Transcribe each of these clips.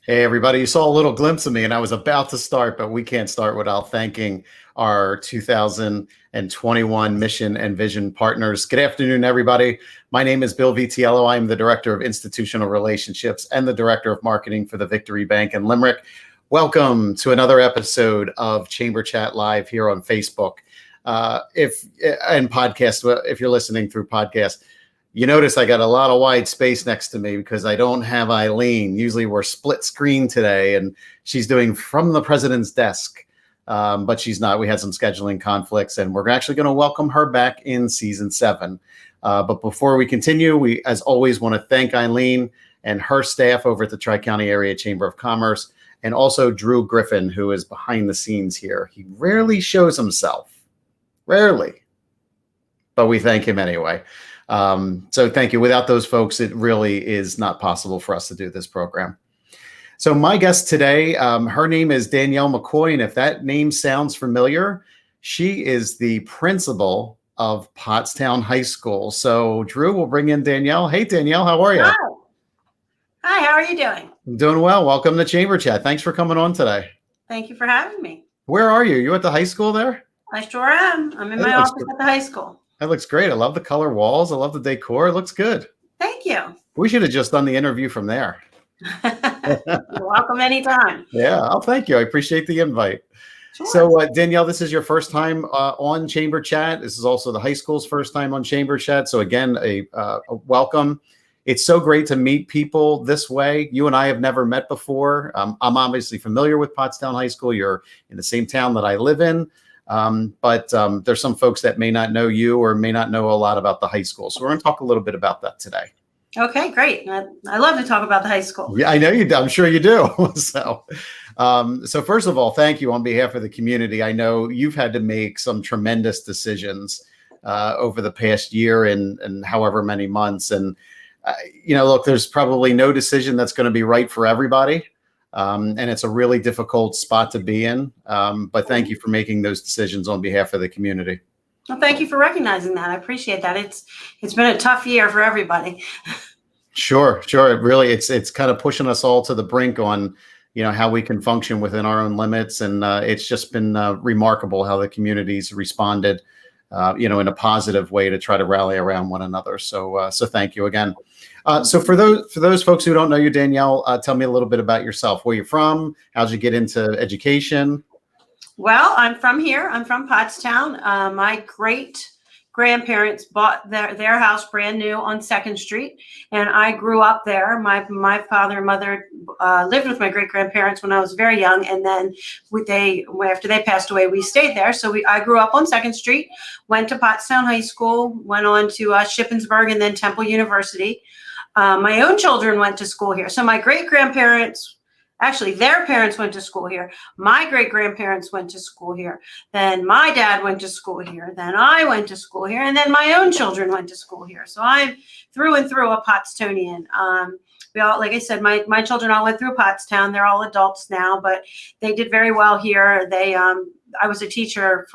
Hey, everybody. You saw a little glimpse of me, and I was about to start, but we can't start without thanking our 2021 mission and vision partners. Good afternoon, everybody. My name is Bill Vitiello. I'm the Director of Institutional Relationships and the Director of Marketing for the Victory Bank in Limerick. Welcome to another episode of Chamber Chat Live here on Facebook. If you're listening through podcast. You notice I got a lot of wide space next to me because I don't have Eileen. Usually we're split screen today, and she's doing from the president's desk, but she's not. We had some scheduling conflicts, and we're actually going to welcome her back in season 7. But before we continue, we, as always, want to thank Eileen and her staff over at the TriCounty Area Chamber of Commerce, and also Drew Griffin, who is behind the scenes here. He rarely shows himself, rarely, but we thank him anyway. So thank you. Without those folks, it really is not possible for us to do this program. So my guest today, her name is Danielle McCoy, and if that name sounds familiar, she is the principal of Pottstown High School. So Drew, we'll bring in Danielle. Hey, Danielle, how are you? Hi. Hi, how are you doing? I'm doing well. Welcome to Chamber Chat. Thanks for coming on today. Thank you for having me. Where are you? You at the high school there? I sure am. I'm in my office at the high school. That looks great. I love the color walls. I love the decor. It looks good. Thank you. We should have just done the interview from there. You're welcome anytime. Yeah, I'll thank you. I appreciate the invite. Sure. So Danielle, this is your first time on Chamber Chat. This is also the high school's first time on Chamber Chat. So again, a welcome. It's so great to meet people this way. You and I have never met before. I'm obviously familiar with Pottstown High School. You're in the same town that I live in. But there's some folks that may not know you or may not know a lot about the high school. So we're going to talk a little bit about that today. Okay, great. I love to talk about the high school. Yeah, I know you do. I'm sure you do. So first of all, thank you on behalf of the community. I know you've had to make some tremendous decisions over the past year and however many months. And, look, there's probably no decision that's going to be right for everybody. And it's a really difficult spot to be in. But thank you for making those decisions on behalf of the community. Well, thank you for recognizing that. I appreciate that. It's been a tough year for everybody. Sure. It really, it's kind of pushing us all to the brink on, how we can function within our own limits. And it's just been remarkable how the community's responded, in a positive way to try to rally around one another. So thank you again. So for those folks who don't know you, Danielle, tell me a little bit about yourself. Where you're from? How'd you get into education? Well, I'm from here. I'm from Pottstown. My great-grandparents bought their house brand new on 2nd Street, and I grew up there. My father and mother lived with my great-grandparents when I was very young, and then after they passed away, we stayed there. So I grew up on 2nd Street, went to Pottstown High School, went on to Shippensburg, and then Temple University. My own children went to school here. So my great-grandparents, actually their parents went to school here. My great-grandparents went to school here. Then my dad went to school here. Then I went to school here. And then my own children went to school here. So I'm through and through a Pottstonian. We all, like I said, my children all went through Pottstown. They're all adults now, but they did very well here. I was a teacher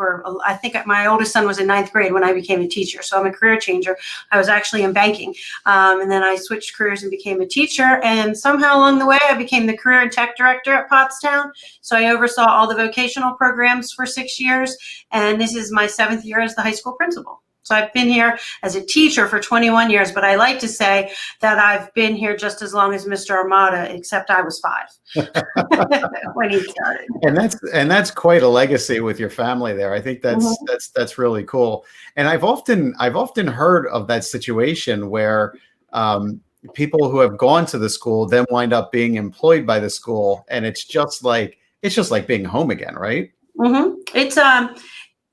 I think my oldest son was in 9th grade when I became a teacher. So I'm a career changer. I was actually in banking. And then I switched careers and became a teacher. And somehow along the way, I became the career and tech director at Pottstown. So I oversaw all the vocational programs for 6 years. And this is my 7th year as the high school principal. So I've been here as a teacher for 21 years, but I like to say that I've been here just as long as Mr. Armada, except I was 5 when he started. And that's quite a legacy with your family there. I think that's really cool. And I've often heard of that situation where people who have gone to the school then wind up being employed by the school, and it's just like being home again, right? Mm-hmm.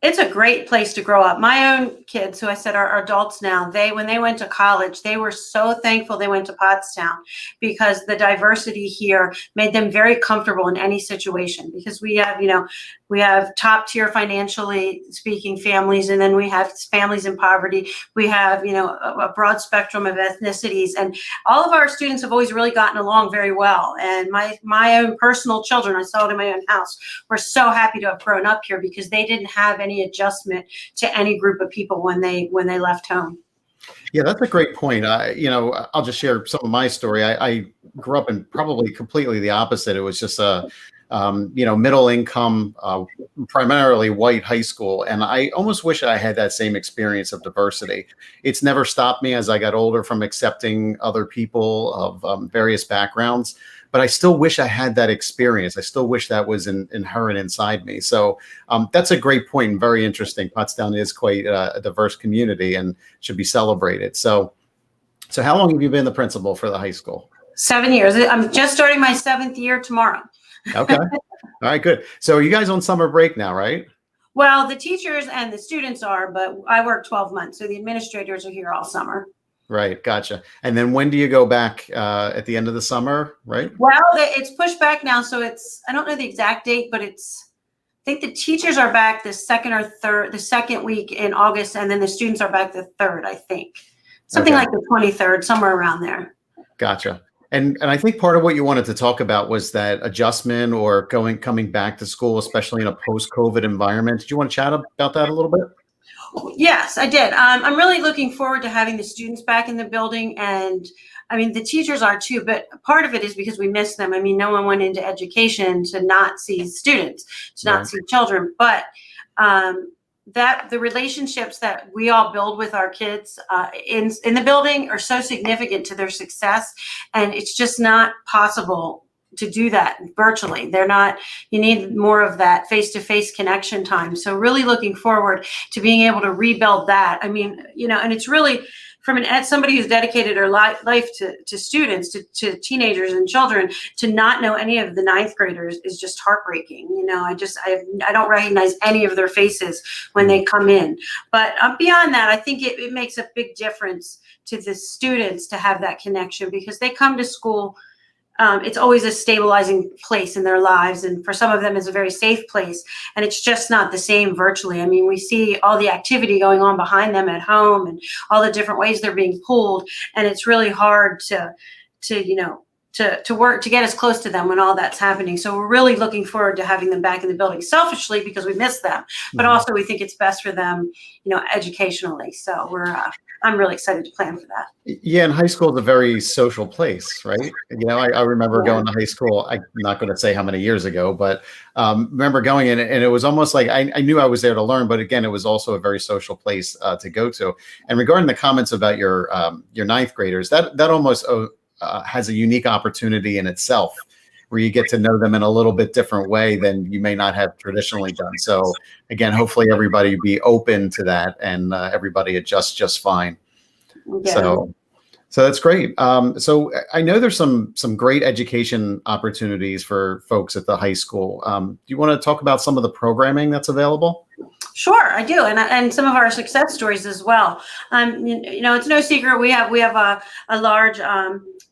It's a great place to grow up. My own kids, who I said are adults now, when they went to college, they were so thankful they went to Pottstown because the diversity here made them very comfortable in any situation. Because we have top tier financially speaking families, and then we have families in poverty. We have, a broad spectrum of ethnicities, and all of our students have always really gotten along very well. And my own personal children, I saw it in my own house, were so happy to have grown up here because they didn't have any adjustment to any group of people when they left home. Yeah, that's a great point. I'll just share some of my story. I grew up in probably completely the opposite. It was just a, middle income, primarily white high school. And I almost wish I had that same experience of diversity. It's never stopped me as I got older from accepting other people of various backgrounds. But I still wish I had that experience. I still wish that was inherent inside me. So that's a great point and very interesting. Pottstown is quite a diverse community and should be celebrated. So how long have you been the principal for the high school? 7 years. I'm just starting my 7th year tomorrow. Okay. All right, good. So are you guys on summer break now, right? Well, the teachers and the students are, but I work 12 months, so the administrators are here all summer. Right, gotcha. And then when do you go back at the end of the summer, right? Well, it's pushed back now, so I don't know the exact date, but I think the teachers are back the second week in August, and then the students are back the 3rd, I think. Something like the 23rd, somewhere around there. Gotcha. And I think part of what you wanted to talk about was that adjustment or coming back to school, especially in a post-COVID environment. Did you want to chat about that a little bit? Yes, I did. I'm really looking forward to having the students back in the building, and I mean, the teachers are too, but part of it is because we miss them. I mean, no one went into education to not see students, to not see children, but that the relationships that we all build with our kids in the building are so significant to their success, and it's just not possible to do that virtually. You need more of that face-to-face connection time. So really looking forward to being able to rebuild that. I mean, and it's really from somebody who's dedicated her life to students, to teenagers and children, to not know any of the 9th graders is just heartbreaking. I don't recognize any of their faces when they come in. But beyond that, I think it makes a big difference to the students to have that connection, because they come to school. It's always a stabilizing place in their lives. And for some of them, it's a very safe place. And it's just not the same virtually. I mean, we see all the activity going on behind them at home and all the different ways they're being pulled. And it's really hard to work to get as close to them when all that's happening. So we're really looking forward to having them back in the building, selfishly because we miss them, but also we think it's best for them, educationally. So I'm really excited to plan for that. Yeah, and high school is a very social place, right? I remember going to high school. I'm not going to say how many years ago, but remember going in, and it was almost like I knew I was there to learn, but again, it was also a very social place to go to. And regarding the comments about your 9th graders, that almost has a unique opportunity in itself, where you get to know them in a little bit different way than you may not have traditionally done. So again, hopefully everybody be open to that, and everybody adjusts just fine. Yeah. So that's great. So I know there's some great education opportunities for folks at the high school. Do you want to talk about some of the programming that's available? Sure, I do, and some of our success stories as well. It's no secret we have a large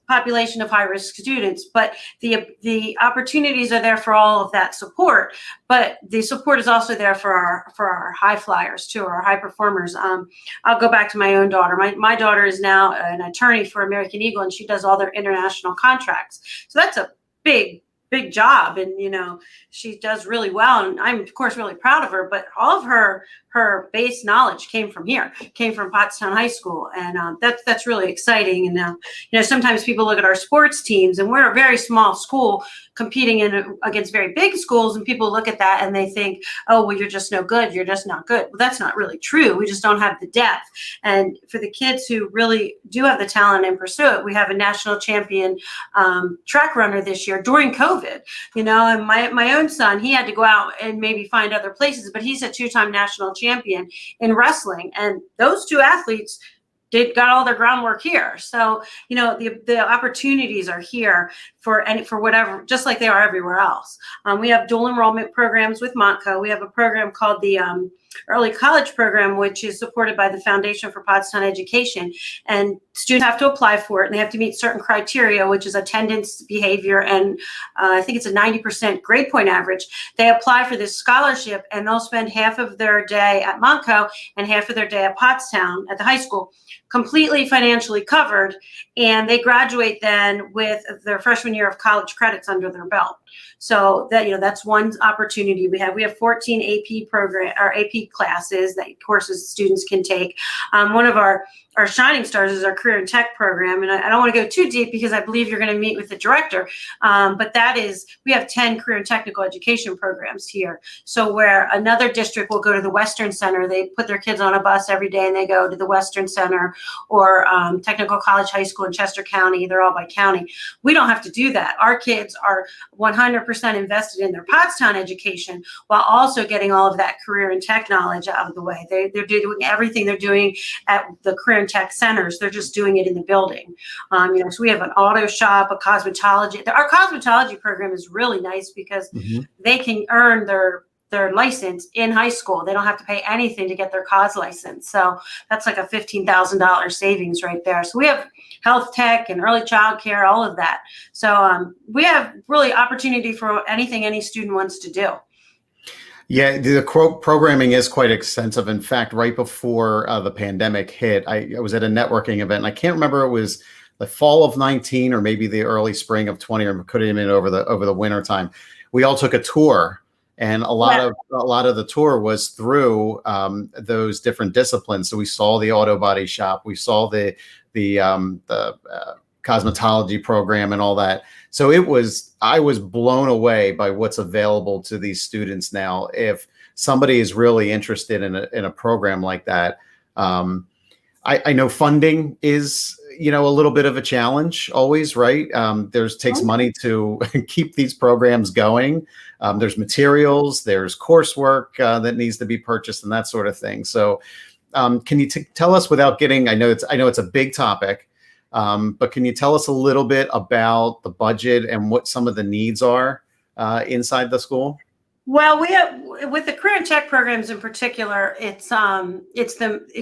population of high-risk students, but the opportunities are there for all of that support. But the support is also there for our high flyers too, our high performers. I'll go back to my own daughter. My daughter is now an attorney for American Eagle, and she does all their international contracts. So that's a big job, and she does really well, and I'm of course really proud of her. But all of her base knowledge came from Pottstown High School, and that's really exciting. And sometimes people look at our sports teams, and we're a very small school competing against very big schools, and people look at that and they think, oh, well, you're just no good, you're just not good. Well, that's not really true. We just don't have the depth. And for the kids who really do have the talent and pursue it, we have a national champion track runner this year during COVID. And my own son, he had to go out and maybe find other places, but he's a 2-time national champion in wrestling, and those 2 athletes got all their groundwork here. So the opportunities are here for whatever, just like they are everywhere else. We have dual enrollment programs with Montco. We have a program called the early college program, which is supported by the Foundation for Pottstown Education, and students have to apply for it, and they have to meet certain criteria, which is attendance, behavior, and I think it's a 90% grade point average. They apply for this scholarship, and they'll spend half of their day at Montco and half of their day at Pottstown at the high school, completely financially covered, and they graduate then with their freshman year of college credits under their belt. So that's one opportunity we have. We have 14 AP classes that courses students can take. One of our our shining stars is our career and tech program. And I don't want to go too deep because I believe you're going to meet with the director. But we have 10 career and technical education programs here. So where another district will go to the Western Center, they put their kids on a bus every day and they go to the Western Center, or Technical College High School in Chester County. They're all by county. We don't have to do that. Our kids are 100% invested in their Pottstown education while also getting all of that career and tech knowledge out of the way. They're doing everything they're doing at the career and tech centers. They're just doing it in the building. So we have an auto shop, a cosmetology. Our cosmetology program is really nice because they can earn their license in high school. They don't have to pay anything to get their cos license. So that's like a $15,000 savings right there. So we have health tech and early child care, all of that. So we have really opportunity for anything any student wants to do. Yeah, the programming is quite extensive. In fact, right before the pandemic hit, I was at a networking event, and I can't remember, it was the fall of 19 or maybe the early spring of 20, or could have been over the winter time. We all took a tour, and a lot of the tour was through those different disciplines. So we saw the auto body shop, we saw the cosmetology program and all that. So I was blown away by what's available to these students now. If somebody is really interested in a program like that, I know funding is, a little bit of a challenge always, right? Takes money to keep these programs going. There's materials, there's coursework that needs to be purchased and that sort of thing. So can you tell us, without getting, I know it's a big topic, but can you tell us a little bit about the budget and what some of the needs are inside the school? Well, we have, with the career and tech programs in particular, it's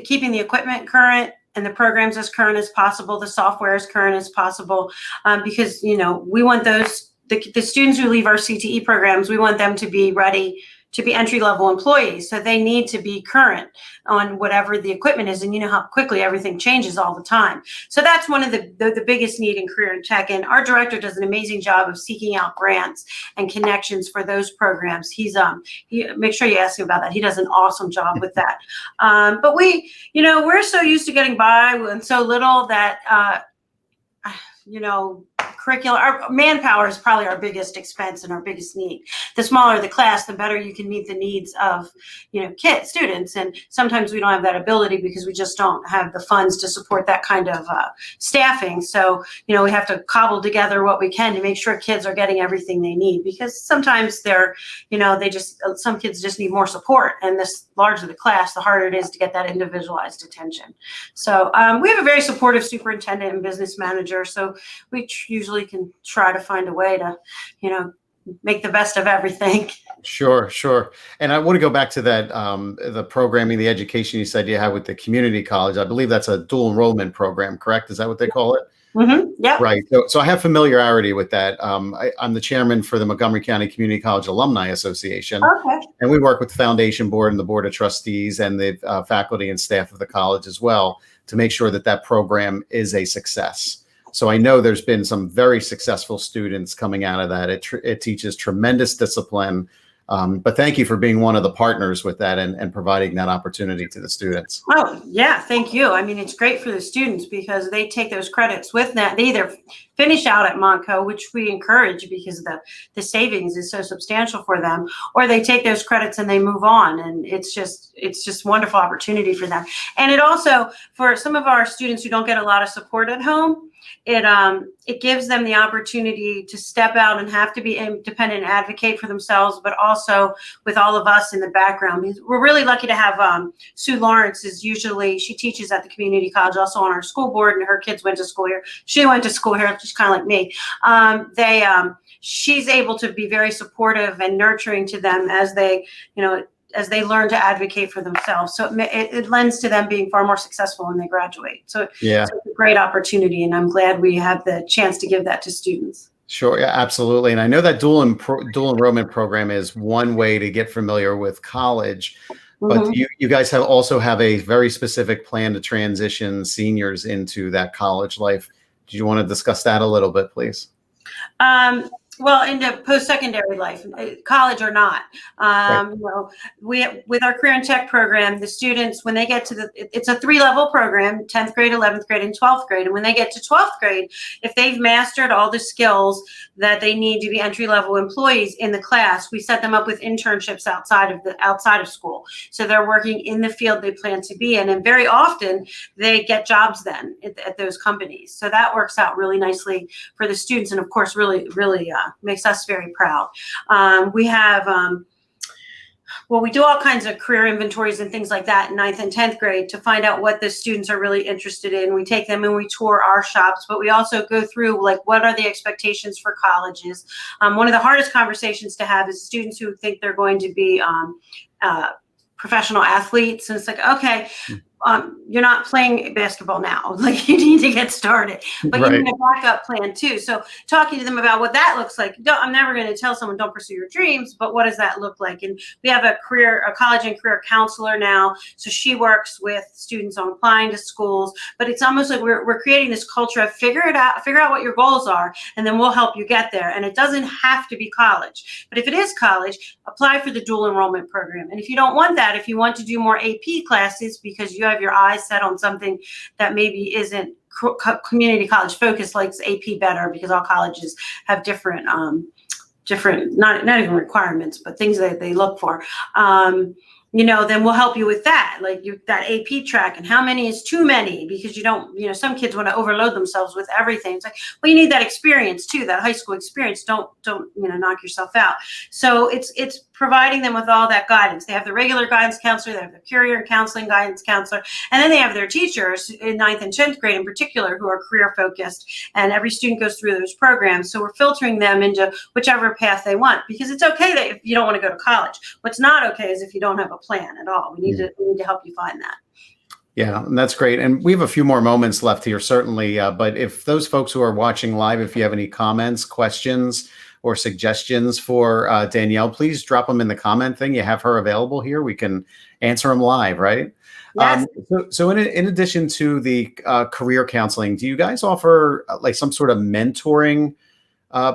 keeping the equipment current and the programs as current as possible, the software as current as possible, because we want the students who leave our CTE programs, we want them to be ready to be entry-level employees. So they need to be current on whatever the equipment is. And you know how quickly everything changes all the time. So that's one of the biggest need in career and tech. And our director does an amazing job of seeking out grants and connections for those programs. He make sure you ask him about that. He does an awesome job with that. But we're so used to getting by and so little that, our manpower is probably our biggest expense and our biggest need. The smaller the class, the better you can meet the needs of, students. And sometimes we don't have that ability because we just don't have the funds to support that kind of staffing. So, we have to cobble together what we can to make sure kids are getting everything they need, because sometimes some kids just need more support. And the larger the class, the harder it is to get that individualized attention. So we have a very supportive superintendent and business manager. So we usually can try to find a way to, make the best of everything. Sure. And I want to go back to that, the programming, the education you said you have with the community college. I believe that's a dual enrollment program, correct? Is that what they call it? Mm-hmm. Yeah. Right. So I have familiarity with that. I'm the chairman for the Montgomery County Community College Alumni Association. Okay. And we work with the foundation board and the board of trustees and the faculty and staff of the college as well to make sure that program is a success. So I know there's been some very successful students coming out of that. It teaches tremendous discipline. But thank you for being one of the partners with that and providing that opportunity to the students. Oh, yeah. Thank you. I mean, it's great for the students because they take those credits with that. They either finish out at Montco, which we encourage because the savings is so substantial for them, or they take those credits and they move on. And it's just wonderful opportunity for them. And it also, for some of our students who don't get a lot of support at home, it gives them the opportunity to step out and have to be independent and advocate for themselves, but also with all of us in the background. We're really lucky to have Sue Lawrence she teaches at the community college, also on our school board, and her kids went to school here. She went to school here, she's kind of like me. She's able to be very supportive and nurturing to them as they learn to advocate for themselves. So it lends to them being far more successful when they graduate. So it's a great opportunity, and I'm glad we have the chance to give that to students. Sure, yeah, absolutely. And I know that dual enrollment program is one way to get familiar with college, but you guys also have a very specific plan to transition seniors into that college life. Do you want to discuss that a little bit, please? Well, into post-secondary life, college or not. Right. You know, with our career and tech program, the students, when they get to it's a 3-level program, 10th grade, 11th grade, and 12th grade. And when they get to 12th grade, if they've mastered all the skills that they need to be entry-level employees in the class, we set them up with internships outside of school. So they're working in the field they plan to be in. And very often they get jobs then at those companies. So that works out really nicely for the students. And of course, really makes us very proud. We have, we do all kinds of career inventories and things like that in 9th and 10th grade to find out what the students are really interested in. We take them and we tour our shops, but we also go through like, what are the expectations for colleges? One of the hardest conversations to have is students who think they're going to be professional athletes. And it's like, okay, you're not playing basketball now. Like, you need to get started, but Right. you need a backup plan too. So talking to them about what that looks like. I'm never going to tell someone don't pursue your dreams, but what does that look like? And we have a college and career counselor now. So she works with students on applying to schools, but it's almost like we're creating this culture of figure out what your goals are, and then we'll help you get there. And it doesn't have to be college, but if it is college, apply for the dual enrollment program. And if you don't want that, if you want to do more AP classes because you have your eyes set on something that maybe isn't community college focused, likes AP better because all colleges have different not even requirements, but things that they look for. Then we'll help you with that, like that AP track, and how many is too many, because you don't, some kids want to overload themselves with everything. It's like, well, you need that experience too, that high school experience. Don't knock yourself out. So it's providing them with all that guidance. They have the regular guidance counselor, they have the career counseling guidance counselor, and then they have their teachers in 9th and 10th grade in particular who are career focused, and every student goes through those programs. So we're filtering them into whichever path they want, because it's okay that if you don't want to go to college. What's not okay is if you don't have a plan at all. We need to help you find that. Yeah, and that's great. And we have a few more moments left here, certainly. But if those folks who are watching live, if you have any comments, questions, or suggestions for Danielle, please drop them in the comment thing. You have her available here. We can answer them live, right? Yes. So in addition to the career counseling, do you guys offer like some sort of mentoring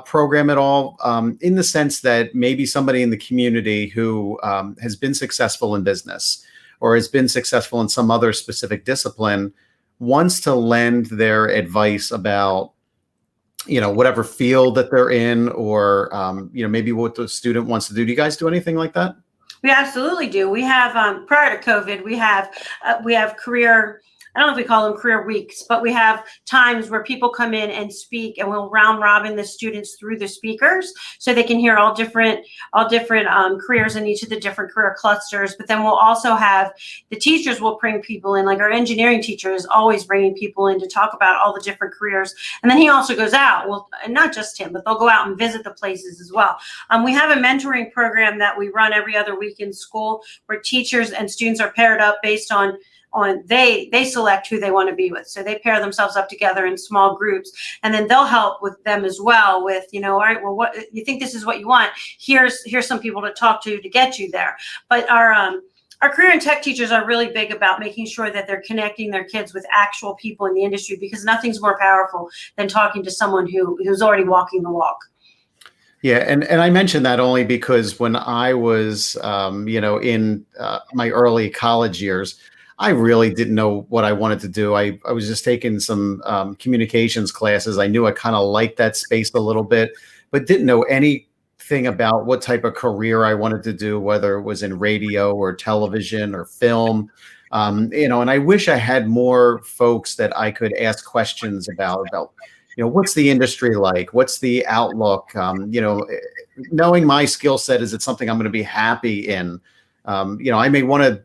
program at all, in the sense that maybe somebody in the community who has been successful in business or has been successful in some other specific discipline wants to lend their advice about, whatever field that they're in, or, maybe what the student wants to do? Do you guys do anything like that? We absolutely do. We have, prior to COVID, we have career, I don't know if we call them career weeks, but we have times where people come in and speak, and we'll round robin the students through the speakers so they can hear all different careers in each of the different career clusters. But then we'll also have the teachers will bring people in, like our engineering teacher is always bringing people in to talk about all the different careers. And then he also goes out, and not just him, but they'll go out and visit the places as well. We have a mentoring program that we run every other week in school where teachers and students are paired up based on they select who they want to be with. So they pair themselves up together in small groups, and then they'll help with them as well with, all right, well, what you think this is what you want? Here's some people to talk to get you there. But our career and tech teachers are really big about making sure that they're connecting their kids with actual people in the industry, because nothing's more powerful than talking to someone who's already walking the walk. Yeah, and I mentioned that only because when I was, in my early college years, I really didn't know what I wanted to do. I was just taking some communications classes. I knew I kind of liked that space a little bit, but didn't know anything about what type of career I wanted to do, whether it was in radio or television or film. And I wish I had more folks that I could ask questions about, what's the industry like? What's the outlook? Knowing my skill set, is it something I'm going to be happy in? I may want to,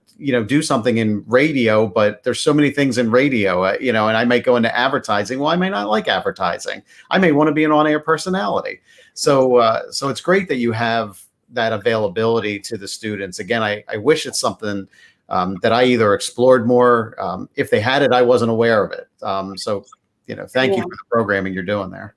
do something in radio, but there's so many things in radio, and I might go into advertising. Well, I may not like advertising. I may want to be an on-air personality. So it's great that you have that availability to the students. Again, I wish it's something that I either explored more. If they had it, I wasn't aware of it. Thank you for the programming you're doing there.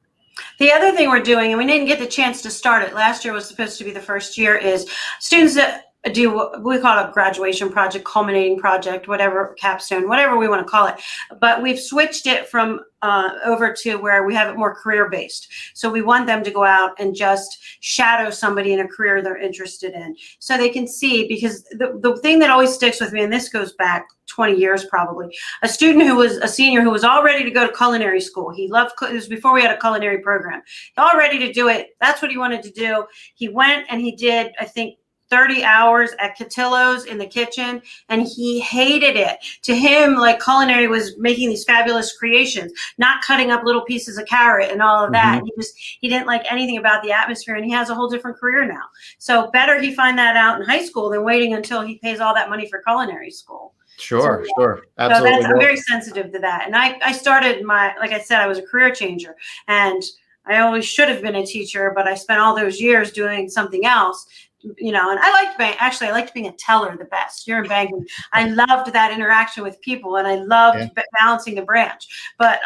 The other thing we're doing, and we didn't get the chance to start it, last year was supposed to be the first year, is students that do, we call it a graduation project, culminating project, whatever, capstone, whatever we want to call it. But we've switched it from over to where we have it more career based. So we want them to go out and just shadow somebody in a career they're interested in, so they can see, because the thing that always sticks with me, and this goes back 20 years probably, a student who was a senior who was all ready to go to culinary school. He loved, it was before we had a culinary program, all ready to do it. That's what he wanted to do. He went and he did, I think, 30 hours at Cotillo's in the kitchen, and he hated it. To him, like, culinary was making these fabulous creations, not cutting up little pieces of carrot and all of that. Mm-hmm. He didn't like anything about the atmosphere, and he has a whole different career now. So better he find that out in high school than waiting until he pays all that money for culinary school. Sure, So, sure. Absolutely. So I'm very sensitive to that. And I started like I said, I was a career changer, and I always should have been a teacher, but I spent all those years doing something else. And I liked I liked being a teller the best. You're in banking. I loved that interaction with people, and I loved balancing the branch. But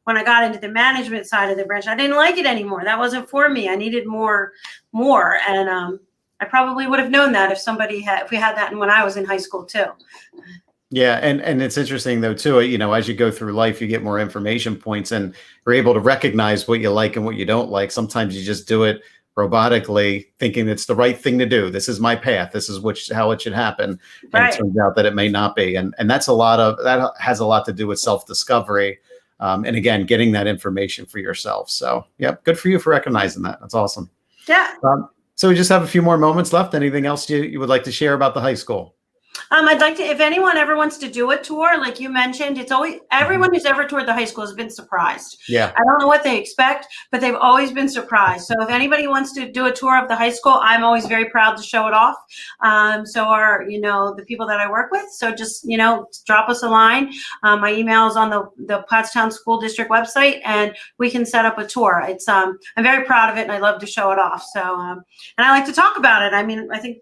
when I got into the management side of the branch, I didn't like it anymore. That wasn't for me. I needed more. And I probably would have known that if we had that when I was in high school too. Yeah. And it's interesting though, too, as you go through life, you get more information points and you're able to recognize what you like and what you don't like. Sometimes you just do it robotically, thinking it's the right thing to do. This is my path. This is how it should happen. And Right. It turns out that it may not be. And that has a lot to do with self-discovery. And again, getting that information for yourself. So, yep. Good for you for recognizing that. That's awesome. Yeah. So we just have a few more moments left. Anything else you would like to share about the high school? I'd like to, if anyone ever wants to do a tour, like you mentioned, it's always, everyone who's ever toured the high school has been surprised. Yeah. I don't know what they expect, but they've always been surprised. So if anybody wants to do a tour of the high school, I'm always very proud to show it off. So are, the people that I work with. So just, drop us a line. My email is on the Pottstown School District website, and we can set up a tour. It's, I'm very proud of it, and I love to show it off. So, and I like to talk about it. I mean, I think,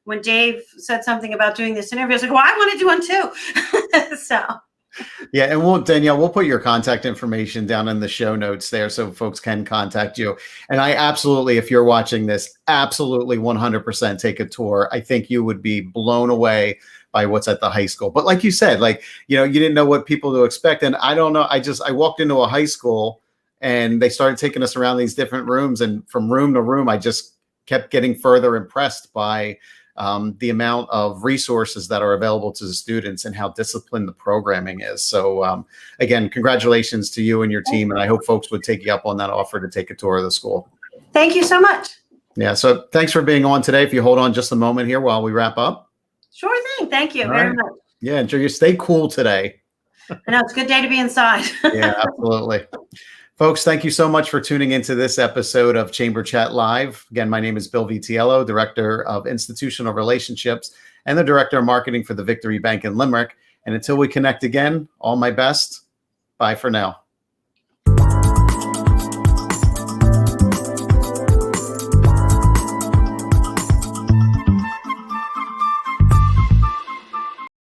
when Dave said something about doing this interview, I was like, well, I want to do one too. So. Yeah. And Danielle, we'll put your contact information down in the show notes there so folks can contact you. And I absolutely, if you're watching this, absolutely 100% take a tour. I think you would be blown away by what's at the high school. But like you said, you didn't know what people to expect. And I don't know. I walked into a high school and they started taking us around these different rooms, and from room to room, I just kept getting further impressed by the amount of resources that are available to the students and how disciplined the programming is. So again, congratulations to you and your team. And I hope folks would take you up on that offer to take a tour of the school. Thank you so much. Yeah. So thanks for being on today. If you hold on just a moment here while we wrap up. Sure thing. Thank you All very right. much. Yeah. Enjoy your stay cool today. I know it's a good day to be inside. Yeah, absolutely. Folks, thank you so much for tuning into this episode of Chamber Chat Live. Again, my name is Bill Vitiello, Director of Institutional Relationships and the Director of Marketing for the Victory Bank in Limerick. And until we connect again, all my best. Bye for now.